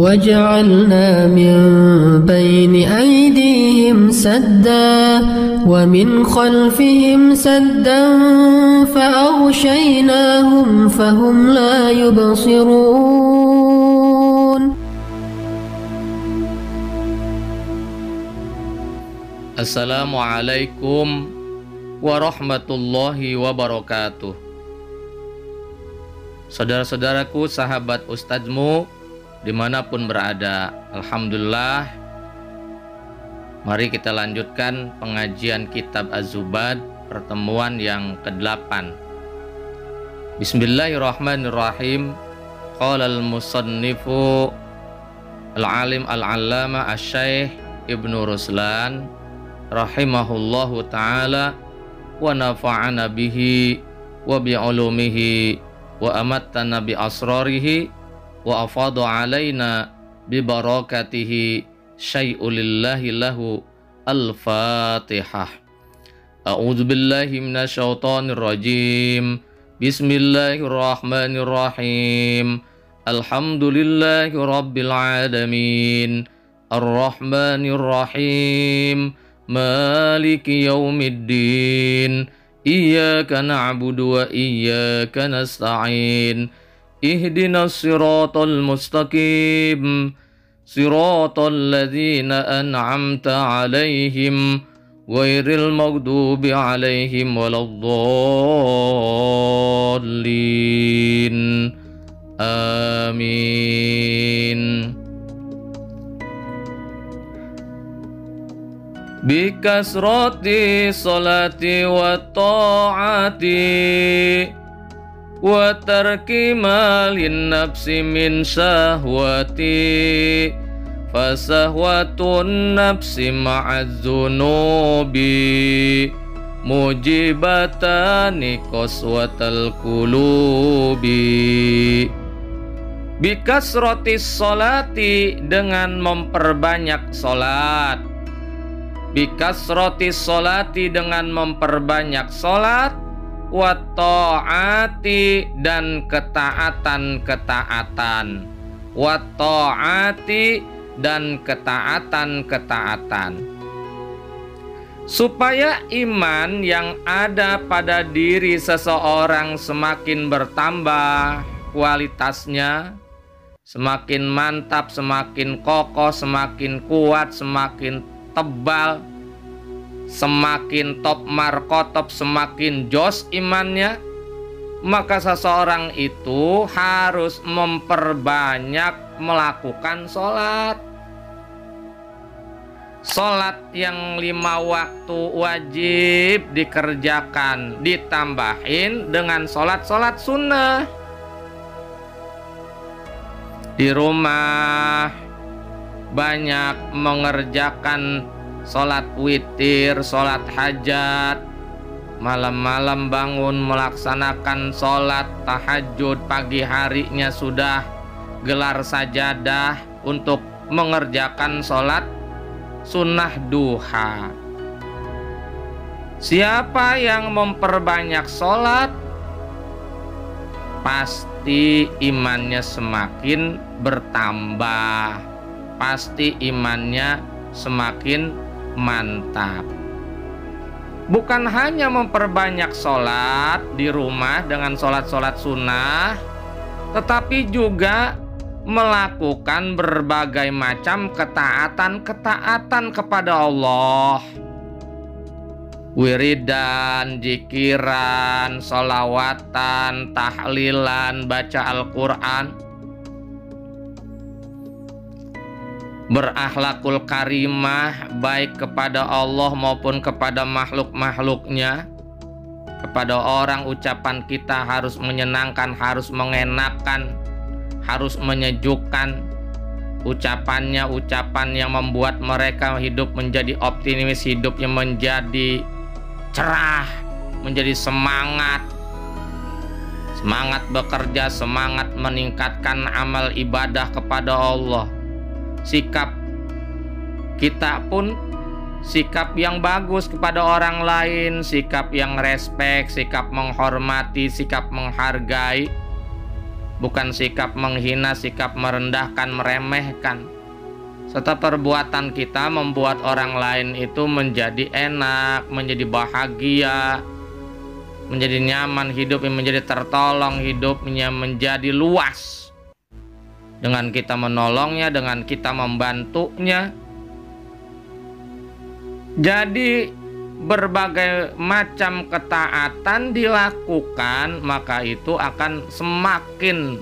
وجعلنا من بين أيديهم سدا ومن خلفهم سدا فأغشيناهم فهم لا يبصرون. Assalamualaikum warahmatullahi wabarakatuh. Saudara-saudaraku, sahabat Ustadzmu dimanapun berada, alhamdulillah, mari kita lanjutkan pengajian kitab Az-Zubad pertemuan yang ke-8. Bismillahirrahmanirrahim. Qala al-musannifu al-alim al-allama asy-syaikh Ibnu Ruslan rahimahullahu ta'ala wa nafa'ana bihi wa bi'ulumihi wa amattana bi asrarihi wa afadu alaina bi barakatihi syai'ulillahi lahu. Al-Fatihah. A'udzu billahi minasyaitonir rajim. Bismillahirrahmanirrahim. Alhamdulillahi rabbil alamin. Ar-Rahmanir Rahim. Maliki yaumiddin. Iyyaka na'budu wa iyyaka nasta'in. Ihdinas siratal mustaqim. Siratal ladzina an'amta 'alaihim ghairil maghdubi 'alaihim waladdallin. Amin. Bikasrati salati wa ta'ati wa tarki malin nafsi min syahwati fasahwatun nafsi ma'adzunubi mujibatani qaswatal qulubi. Bikasrati sholati, dengan memperbanyak sholat. Bikasrati sholati, dengan memperbanyak sholat. Wa ta'ati, dan ketaatan-ketaatan. Wa ta'ati, dan ketaatan-ketaatan. Supaya iman yang ada pada diri seseorang semakin bertambah kualitasnya, semakin mantap, semakin kokoh, semakin kuat, semakin tebal, semakin top markotop, semakin jos imannya, maka seseorang itu harus memperbanyak melakukan sholat. Sholat yang 5 waktu wajib dikerjakan, ditambahin dengan sholat-sholat sunnah. Di rumah banyak mengerjakan sholat witir, sholat hajat, malam-malam bangun melaksanakan sholat tahajud, pagi harinya sudah gelar sajadah untuk mengerjakan sholat sunnah duha. Siapa yang memperbanyak sholat, pasti imannya semakin bertambah, pasti imannya semakin mantap. Bukan hanya memperbanyak sholat di rumah dengan sholat-sholat sunnah, tetapi juga melakukan berbagai macam ketaatan-ketaatan kepada Allah. Wiridan, jikiran, sholawatan, tahlilan, baca Al-Quran, berakhlakul karimah, baik kepada Allah maupun kepada makhluk-makhluknya. Kepada orang, ucapan kita harus menyenangkan, harus mengenakan, harus menyejukkan. Ucapannya ucapan yang membuat mereka hidup menjadi optimis, hidupnya menjadi cerah, menjadi semangat. Semangat bekerja, semangat meningkatkan amal ibadah kepada Allah. Sikap kita pun sikap yang bagus kepada orang lain, sikap yang respek, sikap menghormati, sikap menghargai. bukan sikap menghina, sikap merendahkan, meremehkan. Serta perbuatan kita membuat orang lain itu menjadi enak, menjadi bahagia, menjadi nyaman hidupnya, menjadi tertolong hidupnya, menjadi luas. Dengan kita menolongnya, dengan kita membantunya. Jadi berbagai macam ketaatan dilakukan, maka itu akan semakin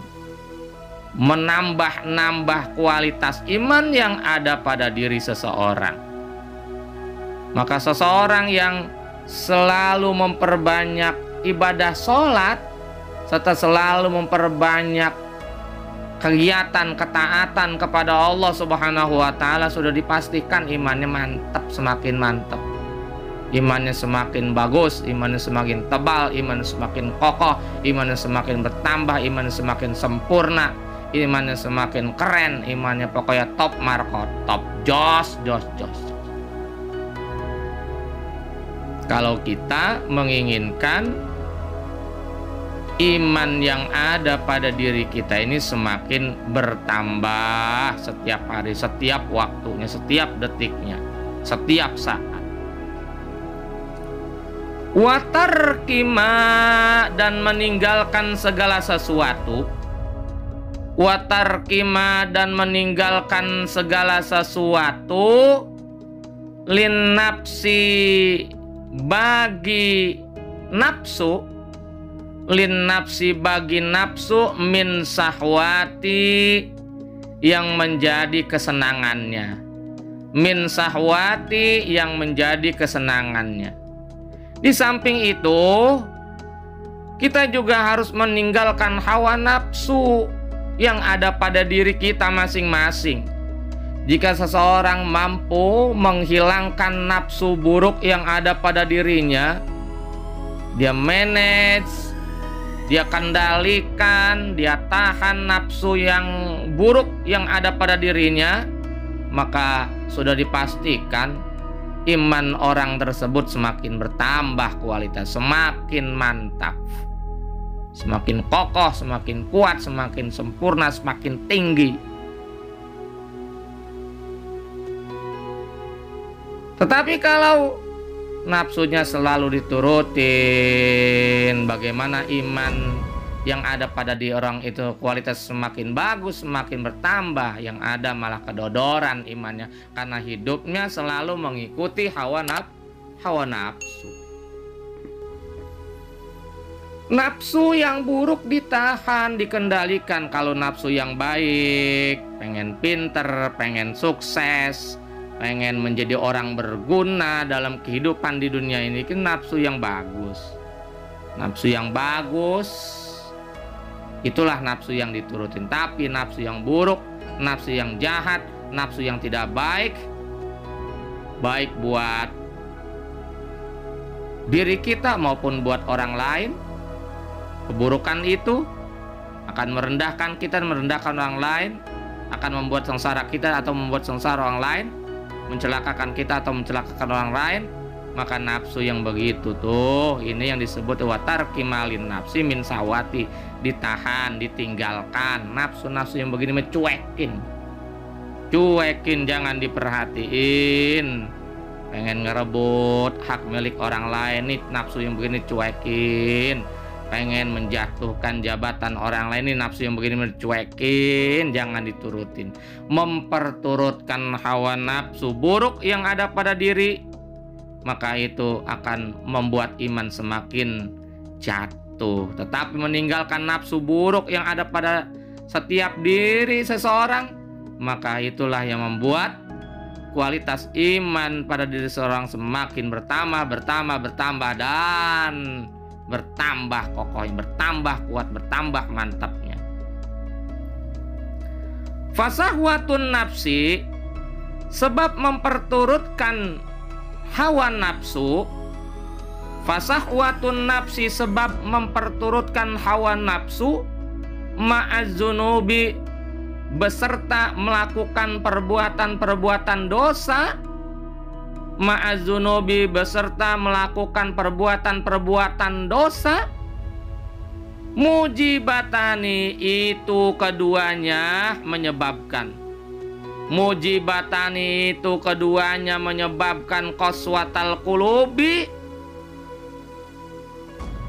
menambah kualitas iman yang ada pada diri seseorang. Maka seseorang yang selalu memperbanyak ibadah sholat serta selalu memperbanyak kegiatan ketaatan kepada Allah Subhanahu wa Ta'ala, sudah dipastikan imannya mantap, semakin mantap. Imannya semakin bagus, imannya semakin tebal, imannya semakin kokoh, imannya semakin bertambah, imannya semakin sempurna, imannya semakin keren, imannya pokoknya top marko, top jos. Kalau kita menginginkan iman yang ada pada diri kita ini semakin bertambah setiap hari, setiap waktunya, setiap detiknya, setiap saat. Watarkima, dan meninggalkan segala sesuatu. Watarkima, dan meninggalkan segala sesuatu. Lin nafsi, bagi nafsu. Lin nafsi, bagi nafsu. Min sahwati, yang menjadi kesenangannya. Min sahwati, yang menjadi kesenangannya. Di samping itu, kita juga harus meninggalkan hawa nafsu yang ada pada diri kita masing-masing. Jika seseorang mampu menghilangkan nafsu buruk yang ada pada dirinya, dia manage, dia kendalikan, dia tahan nafsu yang buruk yang ada pada dirinya, maka sudah dipastikan iman orang tersebut semakin bertambah kualitas, semakin mantap, semakin kokoh, semakin kuat, semakin sempurna, semakin tinggi. Tetapi kalau nafsunya selalu diturutin, bagaimana iman yang ada pada diri orang itu kualitas semakin bagus, semakin bertambah, yang ada malah kedodoran imannya karena hidupnya selalu mengikuti hawa nafsu. Nafsu yang buruk ditahan, dikendalikan. Kalau nafsu yang baik, pengen pinter, pengen sukses, pengen menjadi orang berguna dalam kehidupan di dunia ini, kan nafsu yang bagus. Nafsu yang bagus, itulah nafsu yang diturutin. Tapi nafsu yang buruk, nafsu yang jahat, nafsu yang tidak baik, baik buat diri kita maupun buat orang lain, keburukan itu akan merendahkan kita, merendahkan orang lain, akan membuat sengsara kita atau membuat sengsara orang lain, mencelakakan kita atau mencelakakan orang lain. Maka nafsu yang begitu tuh, ini yang disebut watarki malin nafsi min sawati, ditahan, ditinggalkan. Nafsu-nafsu yang begini mencuekin, jangan diperhatiin. Pengen ngerebut hak milik orang lain, nih nafsu yang begini cuekin. Pengen menjatuhkan jabatan orang lain, nih nafsu yang begini mencuekin, jangan diturutin. Memperturutkan hawa nafsu buruk yang ada pada diri, maka itu akan membuat iman semakin jatuh. Tetapi meninggalkan nafsu buruk yang ada pada setiap diri seseorang, maka itulah yang membuat kualitas iman pada diri seseorang semakin bertambah dan bertambah kokohnya, bertambah kuat, bertambah mantapnya. Fasahwatun nafsi, sebab memperturutkan hawa nafsu. Fasahwatun nafsi, sebab memperturutkan hawa nafsu. Ma'azunubi, beserta melakukan perbuatan-perbuatan dosa. Ma'azunubi, beserta melakukan perbuatan-perbuatan dosa. Mujibatani itu keduanya menyebabkan. Mujibatani itu keduanya menyebabkan qaswatal qulubi,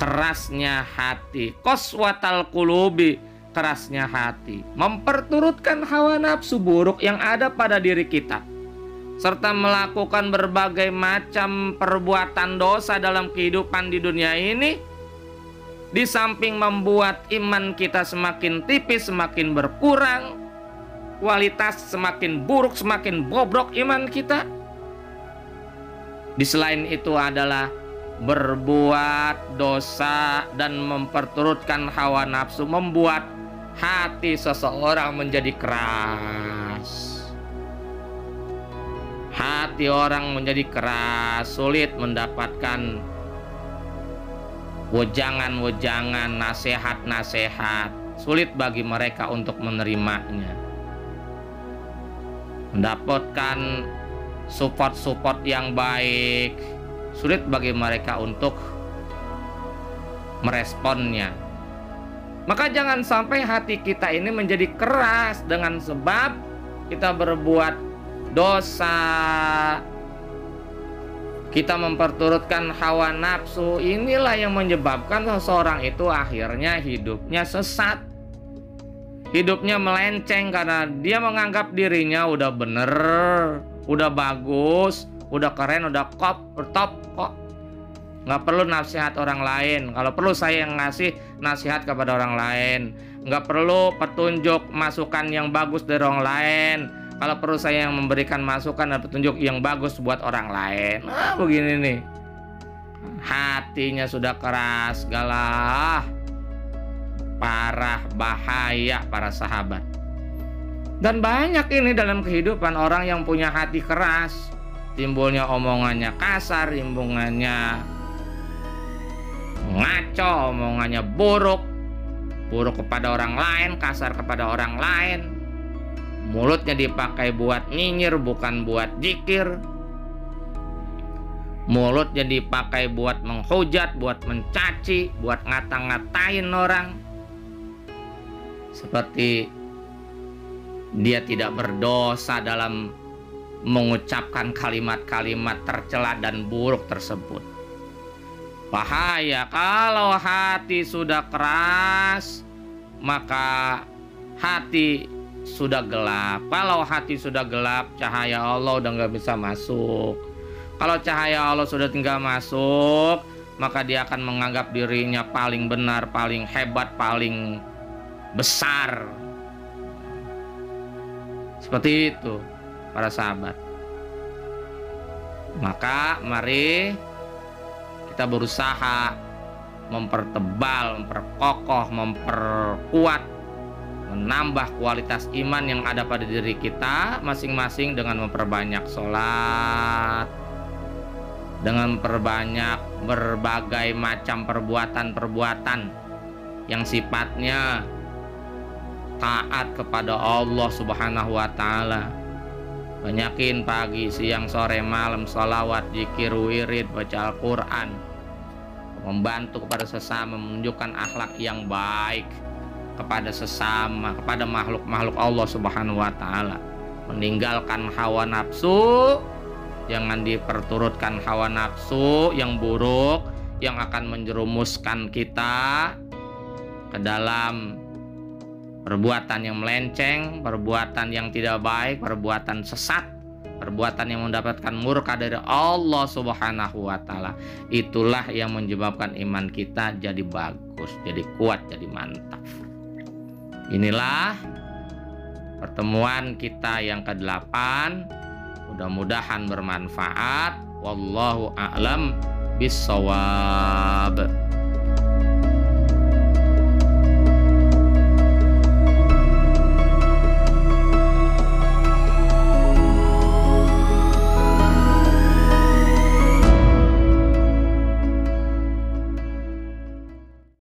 kerasnya hati. Qaswatal qulubi, kerasnya hati, memperturutkan hawa nafsu buruk yang ada pada diri kita, serta melakukan berbagai macam perbuatan dosa dalam kehidupan di dunia ini. Di samping membuat iman kita semakin tipis, semakin berkurang, kualitas semakin buruk, semakin bobrok iman kita. Di selain itu adalah berbuat dosa dan memperturutkan hawa nafsu, membuat hati seseorang menjadi keras. Hati orang menjadi keras, sulit mendapatkan wejangan-wejangan, nasihat-nasihat, sulit bagi mereka untuk menerimanya. Mendapatkan support-support yang baik, sulit bagi mereka untuk meresponnya. Maka jangan sampai hati kita ini menjadi keras dengan sebab kita berbuat dosa, kita memperturutkan hawa nafsu. Inilah yang menyebabkan seseorang itu akhirnya hidupnya sesat, hidupnya melenceng, karena dia menganggap dirinya udah bener, udah bagus, udah keren, udah top kok. Nggak perlu nasihat orang lain. Kalau perlu saya yang ngasih nasihat kepada orang lain. Nggak perlu petunjuk masukan yang bagus dari orang lain. Kalau perlu saya yang memberikan masukan dan petunjuk yang bagus buat orang lain. Nah, begini nih. Hatinya sudah keras, galah, parah, bahaya para sahabat. Dan banyak ini dalam kehidupan orang yang punya hati keras. Timbulnya omongannya kasar, omongannya ngaco, omongannya buruk. Buruk kepada orang lain, kasar kepada orang lain. Mulutnya dipakai buat nyinyir, bukan buat zikir. Mulutnya dipakai buat menghujat, buat mencaci, buat ngata-ngatain orang. Seperti dia tidak berdosa dalam mengucapkan kalimat-kalimat tercela dan buruk tersebut. Bahaya kalau hati sudah keras, maka hati sudah gelap. Kalau hati sudah gelap, cahaya Allah udah nggak bisa masuk. Kalau cahaya Allah sudah tinggal masuk, maka dia akan menganggap dirinya paling benar, paling hebat, paling besar. Seperti itu para sahabat. Maka mari kita berusaha mempertebal, memperkokoh, memperkuat, menambah kualitas iman yang ada pada diri kita masing-masing dengan memperbanyak sholat, dengan memperbanyak berbagai macam perbuatan-perbuatan yang sifatnya taat kepada Allah Subhanahu wa Ta'ala. Banyakin pagi, siang, sore, malam sholawat, zikir, wirid, baca Al-Quran, membantu kepada sesama, menunjukkan akhlak yang baik kepada sesama, kepada makhluk-makhluk Allah Subhanahu wa Ta'ala. Meninggalkan hawa nafsu, jangan diperturutkan hawa nafsu yang buruk, yang akan menjerumuskan kita ke dalam perbuatan yang melenceng, perbuatan yang tidak baik, perbuatan sesat, perbuatan yang mendapatkan murka dari Allah Subhanahu wa Ta'ala. Itulah yang menyebabkan iman kita jadi bagus, jadi kuat, jadi mantap. Inilah pertemuan kita yang ke-8. Mudah-mudahan bermanfaat. Wallahu a'lam bissawab.